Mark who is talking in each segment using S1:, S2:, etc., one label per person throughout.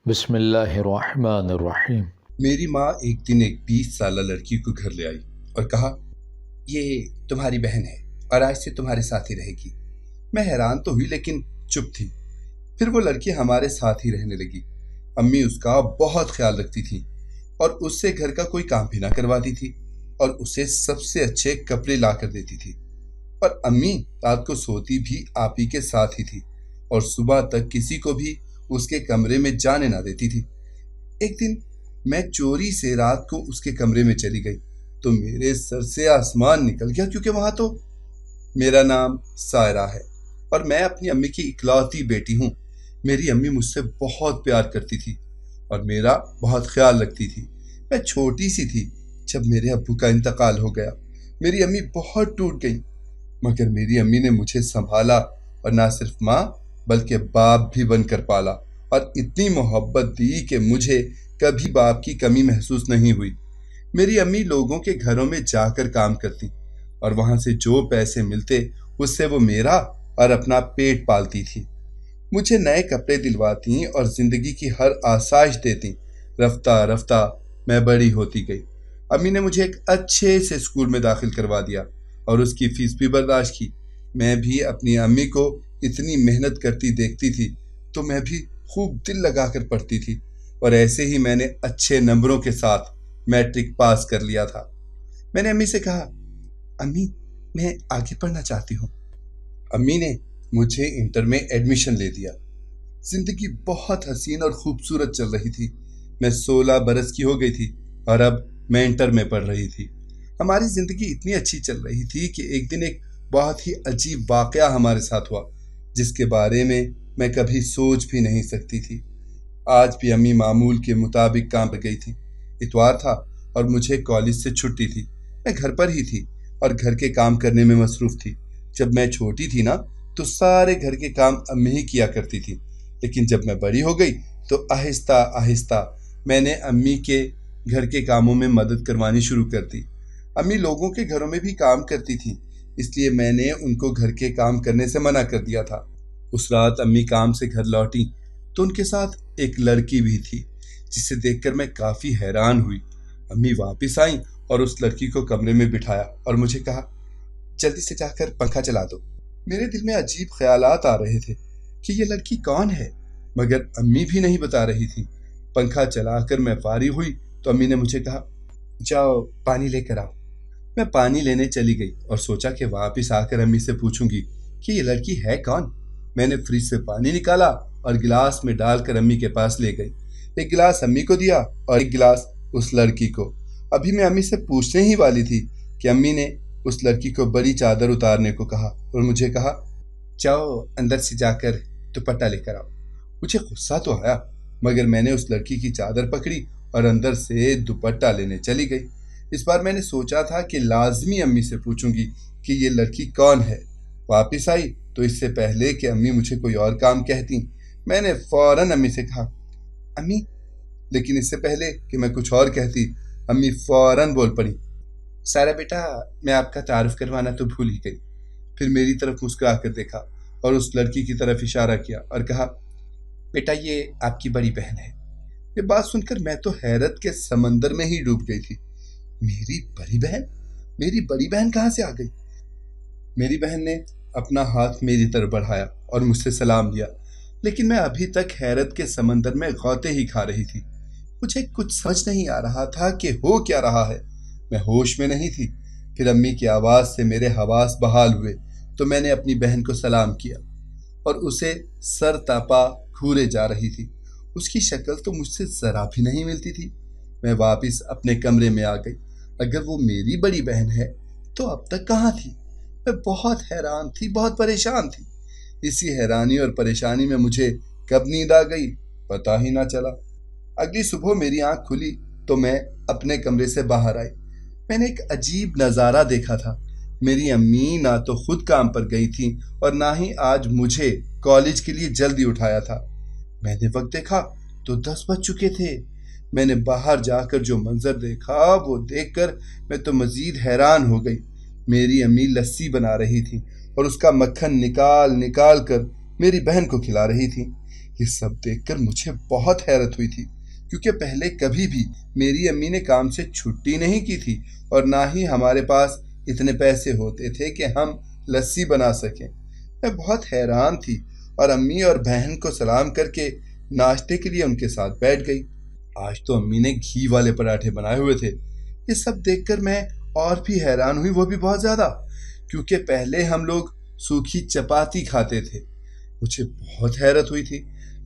S1: بسم اللہ الرحمن الرحیم۔
S2: میری ماں ایک دن ایک 20 سالہ لڑکی کو گھر لے آئی اور کہا، یہ تمہاری بہن ہے اور آج سے تمہارے ساتھ ہی رہے گی۔ میں حیران تو ہوئی لیکن چپ تھی۔ پھر وہ لڑکی ہمارے ساتھ ہی رہنے لگی۔ امی اس کا بہت خیال رکھتی تھی اور اس سے گھر کا کوئی کام بھی نہ کرواتی تھی اور اسے سب سے اچھے کپڑے لا کر دیتی تھی۔ اور امی رات کو سوتی بھی آپ ہی کے ساتھ ہی تھی اور صبح تک کسی کو بھی اس کے کمرے میں جانے نہ دیتی تھی۔ ایک دن میں چوری سے رات کو اس کے کمرے میں چلی گئی تو میرے سر سے آسمان نکل گیا، کیونکہ وہاں تو میرا نام سائرہ ہے اور میں اپنی امی کی اکلوتی بیٹی ہوں۔ میری امی مجھ سے بہت پیار کرتی تھی اور میرا بہت خیال رکھتی تھی۔ میں چھوٹی سی تھی جب میرے ابو کا انتقال ہو گیا۔ میری امی بہت ٹوٹ گئی، مگر میری امی نے مجھے سنبھالا اور نہ صرف ماں بلکہ باپ بھی بن کر پالا اور اتنی محبت دی کہ مجھے کبھی باپ کی کمی محسوس نہیں ہوئی۔ میری امی لوگوں کے گھروں میں جا کر کام کرتی اور وہاں سے جو پیسے ملتے اس سے وہ میرا اور اپنا پیٹ پالتی تھی۔ مجھے نئے کپڑے دلواتی اور زندگی کی ہر آسائش دیتی۔ رفتہ رفتہ میں بڑی ہوتی گئی۔ امی نے مجھے ایک اچھے سے اسکول میں داخل کروا دیا اور اس کی فیس بھی برداشت کی۔ میں بھی اپنی امی کو اتنی محنت کرتی دیکھتی تھی تو میں بھی خوب دل لگا کر پڑھتی تھی اور ایسے ہی میں نے اچھے نمبروں کے ساتھ میٹرک پاس کر لیا تھا۔ میں نے امی سے کہا، امی میں آگے پڑھنا چاہتی ہوں۔ امی نے مجھے انٹر میں ایڈمیشن لے دیا۔ زندگی بہت حسین اور خوبصورت چل رہی تھی۔ میں 16 برس کی ہو گئی تھی اور اب میں انٹر میں پڑھ رہی تھی۔ ہماری زندگی اتنی اچھی چل رہی تھی کہ ایک دن ایک بہت ہی عجیب واقعہ ہمارے ساتھ ہوا جس کے بارے میں کبھی سوچ بھی نہیں سکتی تھی۔ آج بھی امی معمول کے مطابق کام پہ گئی تھی۔ اتوار تھا اور مجھے کالج سے چھٹی تھی۔ میں گھر پر ہی تھی اور گھر کے کام کرنے میں مصروف تھی۔ جب میں چھوٹی تھی نا تو سارے گھر کے کام امی ہی کیا کرتی تھی، لیکن جب میں بڑی ہو گئی تو آہستہ آہستہ میں نے امی کے گھر کے کاموں میں مدد کروانی شروع کر دی۔ امی لوگوں کے گھروں میں بھی کام کرتی تھی، اس لیے میں نے ان کو گھر کے کام کرنے سے منع کر دیا تھا۔ اس رات امی کام سے گھر لوٹی تو ان کے ساتھ ایک لڑکی بھی تھی جسے دیکھ کر میں کافی حیران ہوئی۔ امی واپس آئیں اور اس لڑکی کو کمرے میں بٹھایا اور مجھے کہا، جلدی سے جا کر پنکھا چلا دو۔ میرے دل میں عجیب خیالات آ رہے تھے کہ یہ لڑکی کون ہے، مگر امی بھی نہیں بتا رہی تھی۔ پنکھا چلا کر میں فارغ ہوئی تو امی نے مجھے کہا، جاؤ پانی لے کر آؤ۔ میں پانی لینے چلی گئی اور سوچا کہ واپس آ کر امی سے پوچھوں گی کہ یہ لڑکی ہے کون۔ میں نے فریج سے پانی نکالا اور گلاس میں ڈال کر امی کے پاس لے گئی۔ ایک گلاس امی کو دیا اور ایک گلاس اس لڑکی کو۔ ابھی میں امی سے پوچھنے ہی والی تھی کہ امی نے اس لڑکی کو بڑی چادر اتارنے کو کہا اور مجھے کہا، جاؤ اندر سے جا کر دوپٹہ لے کر آؤ۔ مجھے غصہ تو آیا، مگر میں نے اس لڑکی کی چادر پکڑی اور اندر سے دوپٹہ لینے چلی گئی۔ اس بار میں نے سوچا تھا کہ لازمی امی سے پوچھوں گی کہ یہ لڑکی کون ہے۔ واپس آئی تو اس سے پہلے کہ امی مجھے کوئی اور کام کہتی، میں نے فوراً امی سے کہا، امی، لیکن اس سے پہلے کہ میں کچھ اور کہتی امی فوراً بول پڑی، سارا بیٹا میں آپ کا تعارف کروانا تو بھول ہی گئی۔ پھر میری طرف مسکرا کر دیکھا اور اس لڑکی کی طرف اشارہ کیا اور کہا، بیٹا یہ آپ کی بڑی بہن ہے۔ یہ بات سن کر میں تو حیرت کے سمندر میں ہی ڈوب گئی تھی۔ میری بڑی بہن؟ میری بڑی بہن کہاں سے آ گئی؟ میری بہن نے اپنا ہاتھ میری طرف بڑھایا اور مجھ سے سلام لیا، لیکن میں ابھی تک حیرت کے سمندر میں غوطے ہی کھا رہی تھی۔ مجھے کچھ سمجھ نہیں آ رہا تھا کہ ہو کیا رہا ہے۔ میں ہوش میں نہیں تھی۔ پھر امی کی آواز سے میرے حواس بحال ہوئے تو میں نے اپنی بہن کو سلام کیا اور اسے سر تاپا گھورے جا رہی تھی۔ اس کی شکل تو مجھ سے ذرا بھی نہیں ملتی تھی۔ میں واپس اپنے کمرے میں آ گئی۔ اگر وہ میری بڑی بہن ہے تو اب تک کہاں تھی؟ میں بہت حیران تھی، بہت پریشان تھی۔ اسی حیرانی اور پریشانی میں مجھے کب نیند آ گئی پتہ ہی نہ چلا۔ اگلی صبح میری آنکھ کھلی تو میں اپنے کمرے سے باہر آئی۔ میں نے ایک عجیب نظارہ دیکھا تھا۔ میری امی نہ تو خود کام پر گئی تھیں اور نہ ہی آج مجھے کالج کے لیے جلدی اٹھایا تھا۔ میں نے وقت دیکھا تو 10 بج چکے تھے۔ میں نے باہر جا کر جو منظر دیکھا وہ دیکھ کر میں تو مزید حیران ہو گئی۔ میری امی لسی بنا رہی تھی اور اس کا مکھن نکال نکال کر میری بہن کو کھلا رہی تھی۔ یہ سب دیکھ کر مجھے بہت حیرت ہوئی تھی، کیونکہ پہلے کبھی بھی میری امی نے کام سے چھٹی نہیں کی تھی، اور نہ ہی ہمارے پاس اتنے پیسے ہوتے تھے کہ ہم لسی بنا سکیں۔ میں بہت حیران تھی اور امی اور بہن کو سلام کر کے ناشتے کے لیے ان کے ساتھ بیٹھ گئی۔ آج تو امی نے گھی والے پراٹھے بنائے ہوئے تھے۔ یہ سب دیکھ کر میں اور بھی حیران ہوئی، وہ بھی بہت زیادہ، کیونکہ پہلے ہم لوگ سوکھی چپاتی کھاتے تھے۔ مجھے بہت حیرت ہوئی تھی۔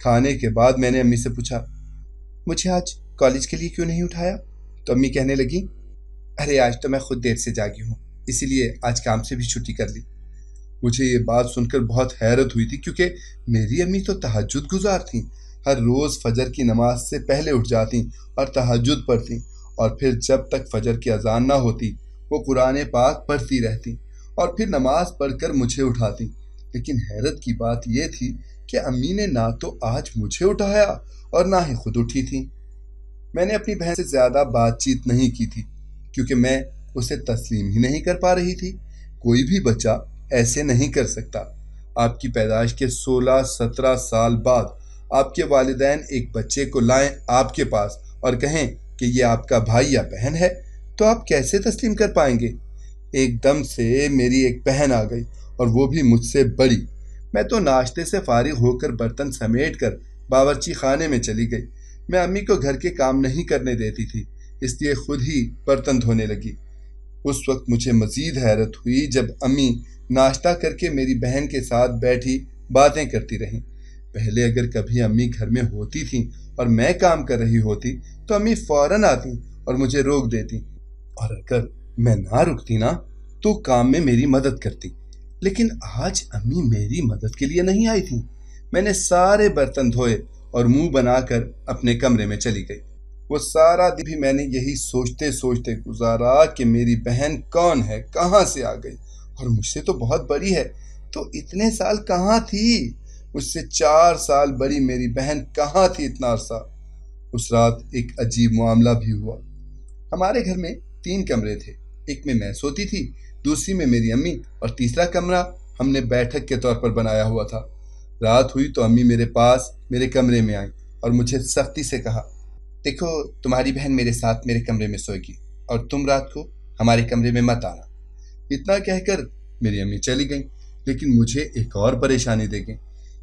S2: کھانے کے بعد میں نے امی سے پوچھا، مجھے آج کالج کے لیے کیوں نہیں اٹھایا؟ تو امی کہنے لگی، ارے آج تو میں خود دیر سے جاگی ہوں، اسی لیے آج کام سے بھی چھٹی کر لی۔ مجھے یہ بات سن کر بہت حیرت ہوئی تھی، کیونکہ میری امی تو تہجد گزار تھیں، ہر روز فجر کی نماز سے پہلے اٹھ جاتیں اور تہجد پڑھتیں، اور پھر جب تک فجر کی اذان نہ ہوتی وہ قرآن پاک پڑھتی رہتیں اور پھر نماز پڑھ کر مجھے اٹھاتیں۔ لیکن حیرت کی بات یہ تھی کہ امی نے نہ تو آج مجھے اٹھایا اور نہ ہی خود اٹھی تھیں۔ میں نے اپنی بہن سے زیادہ بات چیت نہیں کی تھی، کیونکہ میں اسے تسلیم ہی نہیں کر پا رہی تھی۔ کوئی بھی بچہ ایسے نہیں کر سکتا۔ آپ کی پیدائش کے 16-17 سال بعد آپ کے والدین ایک بچے کو لائیں آپ کے پاس اور کہیں کہ یہ آپ کا بھائی یا بہن ہے، تو آپ کیسے تسلیم کر پائیں گے؟ ایک دم سے میری ایک بہن آ گئی، اور وہ بھی مجھ سے بڑی۔ میں تو ناشتے سے فارغ ہو کر برتن سمیٹ کر باورچی خانے میں چلی گئی۔ میں امی کو گھر کے کام نہیں کرنے دیتی تھی، اس لیے خود ہی برتن دھونے لگی۔ اس وقت مجھے مزید حیرت ہوئی جب امی ناشتہ کر کے میری بہن کے ساتھ بیٹھی باتیں کرتی رہیں۔ پہلے اگر کبھی امی گھر میں ہوتی تھیں اور میں کام کر رہی ہوتی تو امی فوراً آتی اور مجھے روک دیتی، اور اگر میں نہ رکتی نا تو کام میں میری مدد کرتی۔ لیکن آج امی میری مدد کے لیے نہیں آئی تھیں۔ میں نے سارے برتن دھوئے اور منہ بنا کر اپنے کمرے میں چلی گئی۔ وہ سارا دن بھی میں نے یہی سوچتے سوچتے گزارا کہ میری بہن کون ہے، کہاں سے آ گئی، اور مجھ سے تو بہت بڑی ہے، تو اتنے سال کہاں تھی؟ مجھ سے 4 سال بڑی میری بہن کہاں تھی اتنا عرصہ؟ اس رات ایک عجیب معاملہ بھی ہوا۔ ہمارے گھر میں 3 کمرے تھے، ایک میں سوتی تھی، دوسری میں میری امی، اور تیسرا کمرہ ہم نے بیٹھک کے طور پر بنایا ہوا تھا۔ رات ہوئی تو امی میرے پاس میرے کمرے میں آئیں اور مجھے سختی سے کہا، دیکھو تمہاری بہن میرے ساتھ میرے کمرے میں سوئے گی، اور تم رات کو ہمارے کمرے میں مت آنا۔ اتنا کہہ کر میری امی چلی گئیں، لیکن مجھے ایک اور پریشانی دے گئیں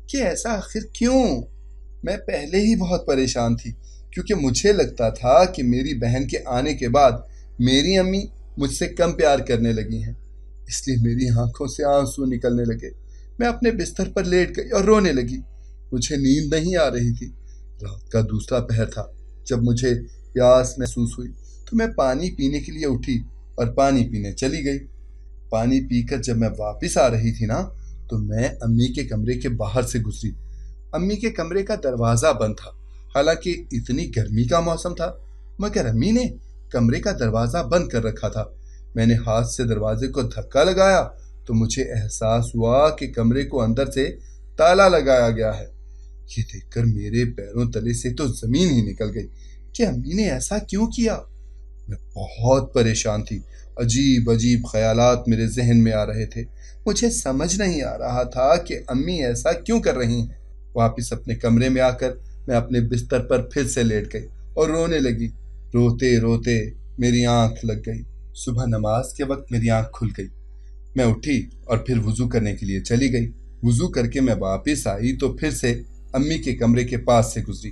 S2: کہ ایسا آخر کیوں؟ میں پہلے ہی بہت پریشان تھی، کیونکہ مجھے لگتا تھا کہ میری بہن کے آنے کے بعد میری امی مجھ سے کم پیار کرنے لگی ہیں، اس لیے میری آنکھوں سے آنسو نکلنے لگے۔ میں اپنے بستر پر لیٹ گئی اور رونے لگی۔ مجھے نیند نہیں آ رہی تھی۔ رات کا دوسرا پہر تھا۔ جب مجھے پیاس محسوس ہوئی تو میں پانی پینے کے لیے اٹھی اور پانی پینے چلی گئی۔ پانی پی کر جب میں واپس آ رہی تھی نا تو میں امی کے کمرے کے باہر سے گزری۔ امی کے کمرے کا دروازہ بند تھا، حالانکہ اتنی گرمی کا موسم تھا، مگر امی نے کمرے کا دروازہ بند کر رکھا تھا۔ میں نے ہاتھ سے دروازے کو دھکا لگایا تو مجھے احساس ہوا کہ کمرے کو اندر سے تالا لگایا گیا ہے۔ یہ دیکھ کر میرے پیروں تلے سے تو زمین ہی نکل گئی کہ امی نے ایسا کیوں کیا۔ میں بہت پریشان تھی، عجیب عجیب خیالات میرے ذہن میں آ رہے تھے۔ مجھے سمجھ نہیں آ رہا تھا کہ امی ایسا کیوں کر رہی ہیں۔ واپس اپنے کمرے میں آ کر میں اپنے بستر پر پھر سے لیٹ گئی اور رونے لگی۔ روتے روتے میری آنکھ لگ گئی۔ صبح نماز کے وقت میری آنکھ کھل گئی۔ میں اٹھی اور پھر وضو کرنے کے لیے چلی گئی۔ وضو کر کے میں واپس آئی تو پھر سے امی کے کمرے کے پاس سے گزری۔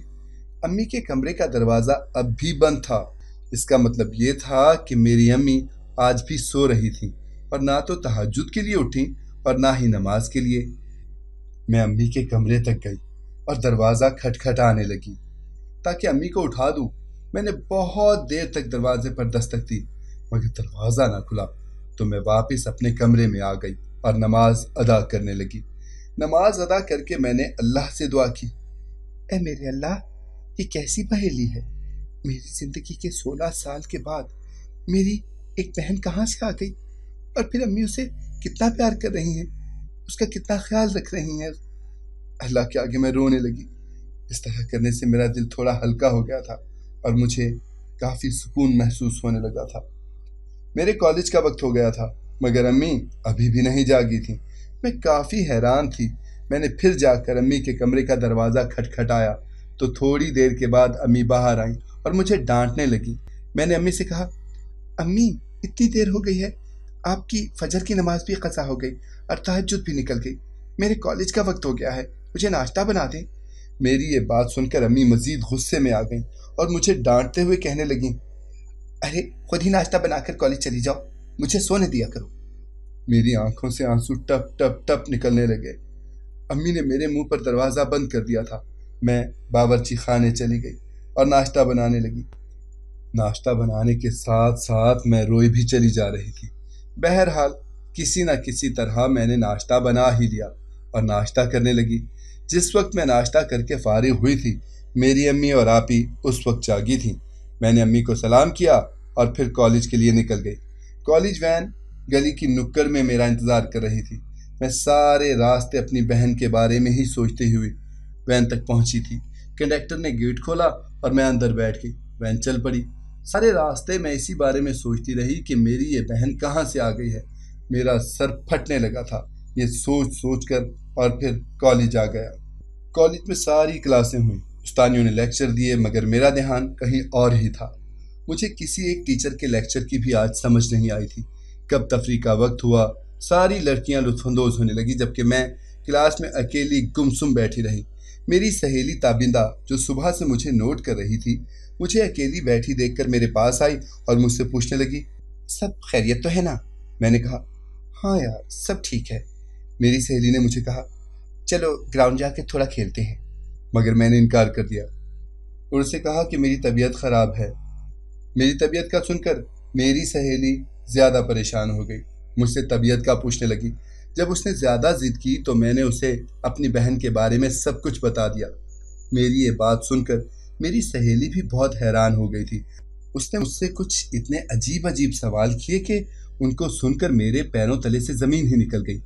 S2: امی کے کمرے کا دروازہ اب بھی بند تھا۔ اس کا مطلب یہ تھا کہ میری امی آج بھی سو رہی تھیں اور نہ تو تہجد کے لیے اٹھیں اور نہ ہی نماز کے لیے۔ میں امی کے کمرے تک گئی اور دروازہ کھٹکھٹانے لگی تاکہ امی کو اٹھا دوں۔ میں نے بہت دیر تک دروازے پر دستک دی، مگر دروازہ نہ کھلا تو میں واپس اپنے کمرے میں آ گئی اور نماز ادا کرنے لگی۔ نماز ادا کر کے میں نے اللہ سے دعا کی، اے میرے اللہ، یہ کیسی پہیلی ہے؟ میری زندگی کے 16 سال کے بعد میری ایک بہن کہاں سے آ گئی، اور پھر امی اسے کتنا پیار کر رہی ہیں، اس کا کتنا خیال رکھ رہی ہیں۔ اللہ کے آگے میں رونے لگی۔ اس طرح کرنے سے میرا دل تھوڑا ہلکا ہو گیا تھا اور مجھے کافی سکون محسوس ہونے لگا تھا۔ میرے کالج کا وقت ہو گیا تھا، مگر امی ابھی بھی نہیں جاگی تھیں۔ میں کافی حیران تھی میں نے پھر جا کر امی کے کمرے کا دروازہ کھٹکھٹایا تو تھوڑی دیر کے بعد امی باہر آئیں اور مجھے ڈانٹنے لگی۔ میں نے امی سے کہا، امی اتنی دیر ہو گئی ہے، آپ کی فجر کی نماز بھی قضا ہو گئی اور تہجد بھی نکل گئی، میرے کالج کا وقت ہو گیا ہے، مجھے ناشتہ بنا دیں۔ میری یہ بات سن کر امی مزید غصے میں آ گئیں اور مجھے ڈانٹتے ہوئے کہنے لگیں، ارے خود ہی ناشتہ بنا کر کالج چلی جاؤ، مجھے سونے دیا کرو۔ میری آنکھوں سے آنسو ٹپ ٹپ ٹپ نکلنے لگے۔ امی نے میرے منہ پر دروازہ بند کر دیا تھا۔ میں باورچی خانے چلی گئی اور ناشتہ بنانے لگی۔ ناشتہ بنانے کے ساتھ ساتھ میں روئی بھی چلی جا رہی تھی۔ بہرحال کسی نہ کسی طرح میں نے ناشتہ بنا ہی لیا اور ناشتہ کرنے لگی۔ جس وقت میں ناشتہ کر کے فارغ ہوئی تھی، میری امی اور آپی اس وقت جاگی تھیں۔ میں نے امی کو سلام کیا اور پھر کالج کے لیے نکل گئی۔ کالج وین گلی کی نکڑ میں میرا انتظار کر رہی تھی۔ میں سارے راستے اپنی بہن کے بارے میں ہی سوچتے ہوئے وین تک پہنچی تھی۔ کنڈکٹر نے گیٹ کھولا اور میں اندر بیٹھ گئی۔ وین چل پڑی۔ سارے راستے میں اسی بارے میں سوچتی رہی کہ میری یہ بہن کہاں سے آ گئی ہے۔ میرا سر پھٹنے لگا تھا یہ سوچ سوچ کر، اور پھر کالج آ گیا۔ کالج میں ساری کلاسیں ہوئیں، استادیوں نے لیکچر دیے، مگر میرا دھیان کہیں اور ہی تھا۔ مجھے کسی ایک ٹیچر کے لیکچر کی بھی آج سمجھ نہیں آئی تھی۔ کب تفریح کا وقت ہوا، ساری لڑکیاں لطف اندوز ہونے لگی، جبکہ میں کلاس میں اکیلی گمسم بیٹھی رہی۔ میری سہیلی تابندہ جو صبح سے مجھے نوٹ کر رہی تھی، مجھے اکیلی بیٹھی دیکھ کر میرے پاس آئی اور مجھ سے پوچھنے لگی، سب خیریت تو ہے نا؟ میں نے کہا، ہاں یار سب ٹھیک ہے۔ میری سہیلی نے مجھے کہا، چلو گراؤنڈ جا کے تھوڑا کھیلتے ہیں، مگر میں نے انکار کر دیا اور اس سے کہا کہ میری طبیعت خراب ہے۔ میری طبیعت کا سن کر میری سہیلی زیادہ پریشان ہو گئی، مجھ سے طبیعت کا پوچھنے لگی۔ جب اس نے زیادہ ضد کی تو میں نے اسے اپنی بہن کے بارے میں سب کچھ بتا دیا۔ میری یہ بات سن کر میری سہیلی بھی بہت حیران ہو گئی تھی۔ اس نے مجھ سے کچھ اتنے عجیب عجیب سوال کیے کہ ان کو سن کر میرے پیروں تلے سے زمین ہی نکل گئی۔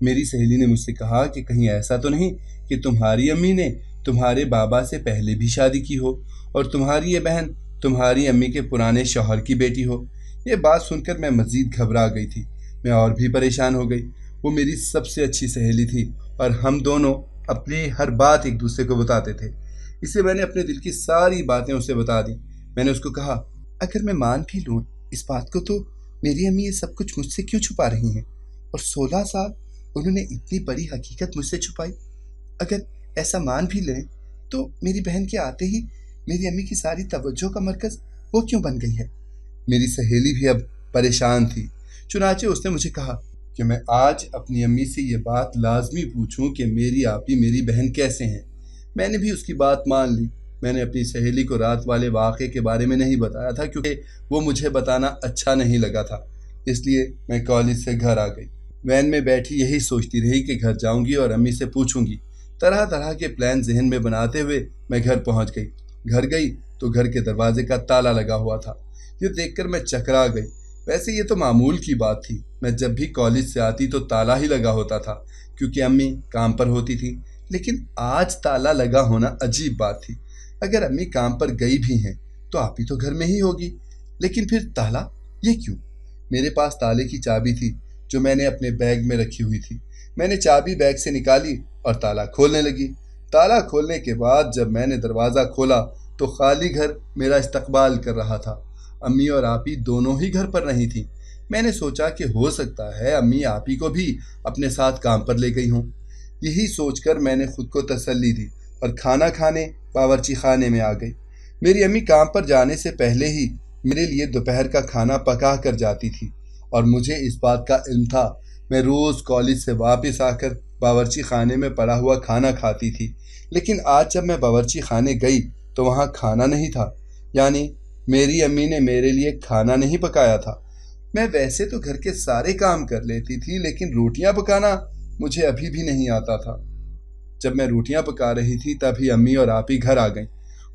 S2: میری سہیلی نے مجھ سے کہا کہ کہیں ایسا تو نہیں کہ تمہاری امی نے تمہارے بابا سے پہلے بھی شادی کی ہو اور تمہاری یہ بہن تمہاری امی کے پرانے شوہر کی بیٹی ہو۔ یہ بات سن کر میں مزید گھبرا گئی تھی۔ میں اور بھی پریشان ہو گئی۔ وہ میری سب سے اچھی سہیلی تھی اور ہم دونوں اپنی ہر بات ایک دوسرے کو بتاتے تھے، اس لیے میں نے اپنے دل کی ساری باتیں اسے بتا دی۔ میں نے اس کو کہا، اگر میں مان بھی لوں اس بات کو تو میری امی یہ سب کچھ مجھ سے کیوں چھپا رہی ہیں؟ اور 16 سال انہوں نے اتنی بڑی حقیقت مجھ سے چھپائی۔ اگر ایسا مان بھی لیں تو میری بہن کے آتے ہی میری امی کی ساری توجہ کا مرکز وہ کیوں بن گئی ہے؟ میری سہیلی بھی اب پریشان تھی، چنانچہ اس نے مجھے کہا کہ میں آج اپنی امی سے یہ بات لازمی پوچھوں کہ میری آپی میری بہن کیسے ہیں۔ میں نے بھی اس کی بات مان لی۔ میں نے اپنی سہیلی کو رات والے واقعے کے بارے میں نہیں بتایا تھا کیونکہ وہ مجھے بتانا اچھا نہیں لگا تھا، اس لیے میں کالج سے گھر آ گئی۔ وین میں بیٹھی یہی سوچتی رہی کہ گھر جاؤں گی اور امی سے پوچھوں گی۔ طرح طرح کے پلان ذہن میں بناتے ہوئے میں گھر پہنچ گئی۔ گھر گئی تو گھر کے دروازے کا تالا لگا ہوا تھا۔ یہ دیکھ کر میں چکرا گئی۔ ویسے یہ تو معمول کی بات تھی، میں جب بھی کالج سے آتی تو تالا ہی لگا ہوتا تھا کیونکہ امی کام پر ہوتی تھی، لیکن آج تالا لگا ہونا عجیب بات تھی۔ اگر امی کام پر گئی بھی ہیں تو آپی تو گھر میں ہی ہوگی، لیکن پھر تالا یہ کیوں؟ میرے پاس تالے کی چابی تھی جو میں نے اپنے بیگ میں رکھی ہوئی تھی۔ میں نے چابی بیگ سے نکالی اور تالا کھولنے لگی۔ تالا کھولنے کے بعد جب میں نے دروازہ کھولا تو خالی گھر میرا استقبال کر رہا تھا۔ امی اور آپی دونوں ہی گھر پر نہیں تھیں۔ میں نے سوچا کہ ہو سکتا ہے امی آپی کو بھی اپنے ساتھ کام پر لے گئی ہوں۔ یہی سوچ کر میں نے خود کو تسلی دی اور کھانا کھانے باورچی خانے میں آ گئی۔ میری امی کام پر جانے سے پہلے ہی میرے لیے دوپہر کا کھانا پکا کر جاتی تھی اور مجھے اس بات کا علم تھا۔ میں روز کالج سے واپس آ کر باورچی خانے میں پڑا ہوا کھانا کھاتی تھی، لیکن آج جب میں باورچی خانے گئی تو وہاں کھانا نہیں تھا، یعنی میری امی نے میرے لیے کھانا نہیں پکایا تھا۔ میں ویسے تو گھر کے سارے کام کر لیتی تھی، لیکن روٹیاں پکانا مجھے ابھی بھی نہیں آتا تھا۔ جب میں روٹیاں پکا رہی تھی تبھی امی اور آپی گھر آ گئیں۔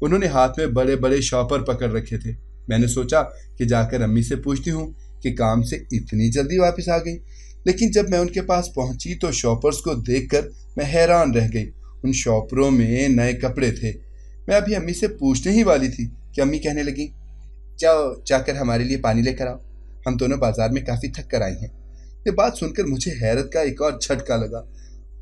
S2: انہوں نے ہاتھ میں بڑے بڑے شاپر پکڑ رکھے تھے۔ میں نے سوچا کہ جا کر امی سے پوچھتی ہوں کہ کام سے اتنی جلدی واپس آ گئی، لیکن جب میں ان کے پاس پہنچی تو شاپرز کو دیکھ کر میں حیران رہ گئی۔ ان شاپروں میں نئے کپڑے تھے۔ میں ابھی امی سے پوچھنے ہی والی تھی کہ امی کہنے لگی، جاؤ جا کر ہمارے لیے پانی لے کر آؤ، ہم دونوں بازار میں کافی تھک کر آئی ہیں۔ یہ بات سن کر مجھے حیرت کا ایک اور جھٹکا لگا۔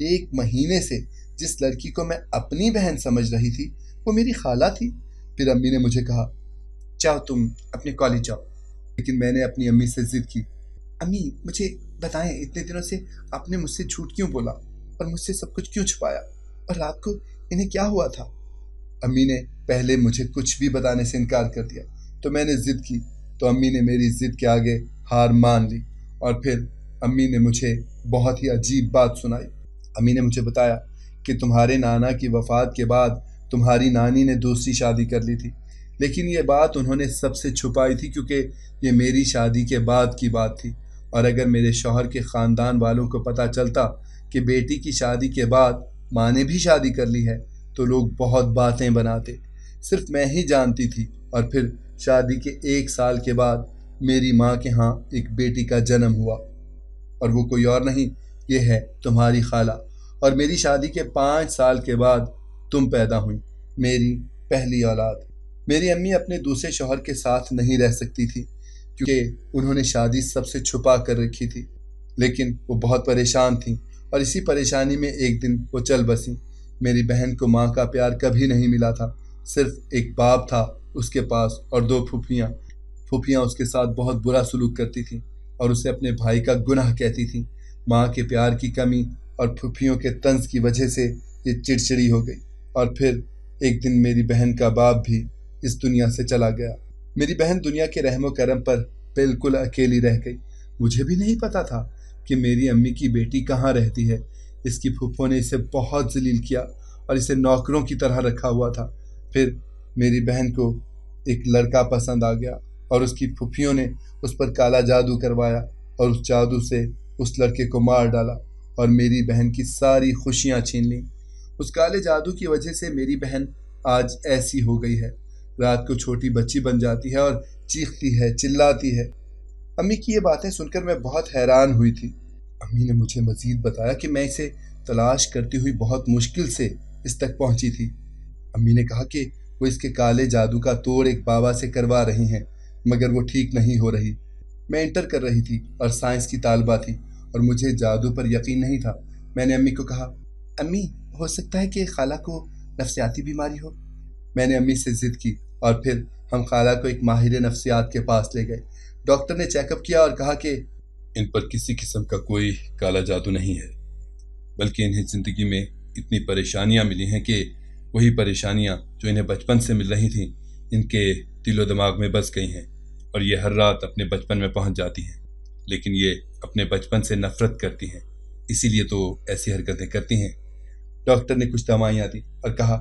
S2: 1 مہینے سے جس لڑکی کو میں اپنی بہن سمجھ رہی تھی وہ میری خالہ تھی۔ پھر امی نے مجھے کہا جاؤ تم اپنے کالج جاؤ، لیکن میں نے اپنی امی سے ضد کی، امی مجھے بتائیں اتنے دنوں سے آپ نے مجھ سے جھوٹ کیوں بولا اور مجھ سے سب کچھ کیوں چھپایا، اور رات کو انہیں کیا ہوا تھا؟ امی نے پہلے مجھے کچھ بھی بتانے سے انکار کر دیا، تو میں نے ضد کی تو امی نے میری ضد کے آگے ہار مان لی، اور پھر امی نے مجھے بہت ہی عجیب بات سنائی۔ امی نے مجھے بتایا کہ تمہارے نانا کی وفات کے بعد تمہاری نانی نے دوسری شادی کر لی تھی، لیکن یہ بات انہوں نے سب سے چھپائی تھی کیونکہ یہ میری شادی کے بعد کی بات تھی، اور اگر میرے شوہر کے خاندان والوں کو پتہ چلتا کہ بیٹی کی شادی کے بعد ماں نے بھی شادی کر لی ہے تو لوگ بہت باتیں بناتے، صرف میں ہی جانتی تھی۔ اور پھر شادی کے 1 سال کے بعد میری ماں کے ہاں ایک بیٹی کا جنم ہوا، اور وہ کوئی اور نہیں، یہ ہے تمہاری خالہ، اور میری شادی کے 5 سال کے بعد تم پیدا ہوئی، میری پہلی اولاد۔ میری امی اپنے دوسرے شوہر کے ساتھ نہیں رہ سکتی تھی کیونکہ انہوں نے شادی سب سے چھپا کر رکھی تھی، لیکن وہ بہت پریشان تھیں، اور اسی پریشانی میں ایک دن وہ چل بسیں۔ میری بہن کو ماں کا پیار کبھی نہیں ملا تھا، صرف ایک باپ تھا اس کے پاس اور 2 پھوپھیاں۔ پھوپھیاں اس کے ساتھ بہت برا سلوک کرتی تھیں اور اسے اپنے بھائی کا گناہ کہتی تھیں۔ ماں کے پیار کی کمی اور پھوپھیوں کے طنز کی وجہ سے یہ چڑچڑی ہو گئی، اور پھر ایک دن میری بہن کا باپ بھی اس دنیا سے چلا گیا۔ میری بہن دنیا کے رحم و کرم پر بالکل اکیلی رہ گئی۔ مجھے بھی نہیں پتا تھا کہ میری امی کی بیٹی کہاں رہتی ہے۔ اس کی پھوپھوں نے اسے بہت ذلیل کیا اور اسے نوکروں کی طرح رکھا ہوا تھا۔ پھر میری بہن کو ایک لڑکا پسند آ گیا اور اس کی پھوپھیوں نے اس پر کالا جادو کروایا اور اس جادو سے اس لڑکے کو مار ڈالا اور میری بہن کی ساری خوشیاں چھین لیں۔ اس کالے جادو کی وجہ سے میری بہن آج ایسی ہو گئی ہے، رات کو چھوٹی بچی بن جاتی ہے اور چیختی ہے، چلاتی ہے۔ امی کی یہ باتیں سن کر میں بہت حیران ہوئی تھی۔ امی نے مجھے مزید بتایا کہ میں اسے تلاش کرتی ہوئی بہت مشکل سے اس تک پہنچی تھی۔ امی نے کہا کہ وہ اس کے کالے جادو کا توڑ ایک بابا سے کروا رہی ہیں، مگر وہ ٹھیک نہیں ہو رہی۔ میں انٹر کر رہی تھی اور سائنس کی طالبہ تھی اور مجھے جادو پر یقین نہیں تھا۔ میں نے امی کو کہا امی ہو سکتا ہے کہ خالہ کو نفسیاتی بیماری ہو۔ میں نے امی سے ضد کی اور پھر ہم خالہ کو ایک ماہر نفسیات کے پاس لے گئے۔ ڈاکٹر نے چیک اپ کیا اور کہا کہ ان پر کسی قسم کا کوئی کالا جادو نہیں ہے، بلکہ انہیں زندگی میں اتنی پریشانیاں ملی ہیں کہ وہی پریشانیاں جو انہیں بچپن سے مل رہی تھیں ان کے دل و دماغ میں بس گئی ہیں، اور یہ ہر رات اپنے بچپن میں پہنچ جاتی ہیں، لیکن یہ اپنے بچپن سے نفرت کرتی ہیں، اسی لیے تو ایسی حرکتیں کرتی ہیں۔ ڈاکٹر نے کچھ دوائیاں دی اور کہا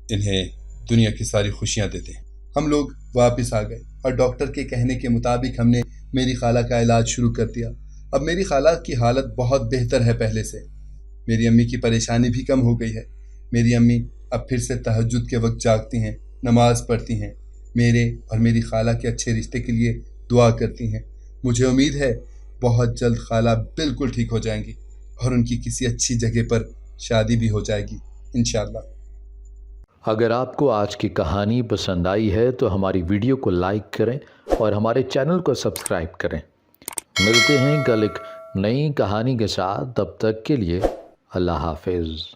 S2: انہیں دنیا کی ساری خوشیاں دیتے ہیں۔ ہم لوگ واپس آ گئے اور ڈاکٹر کے کہنے کے مطابق ہم نے میری خالہ کا علاج شروع کر دیا۔ اب میری خالہ کی حالت بہت بہتر ہے پہلے سے۔ میری امی کی پریشانی بھی کم ہو گئی ہے۔ میری امی اب پھر سے تہجد کے وقت جاگتی ہیں، نماز پڑھتی ہیں، میرے اور میری خالہ کے اچھے رشتے کے لیے دعا کرتی ہیں۔ مجھے امید ہے بہت جلد خالہ بالکل ٹھیک ہو جائیں گی اور ان کی کسی اچھی جگہ پر شادی بھی ہو جائے گی انشاءاللہ۔
S1: اگر آپ کو آج کی کہانی پسند آئی ہے تو ہماری ویڈیو کو لائک کریں اور ہمارے چینل کو سبسکرائب کریں۔ ملتے ہیں کل ایک نئی کہانی کے ساتھ، تب تک کے لیے اللہ حافظ۔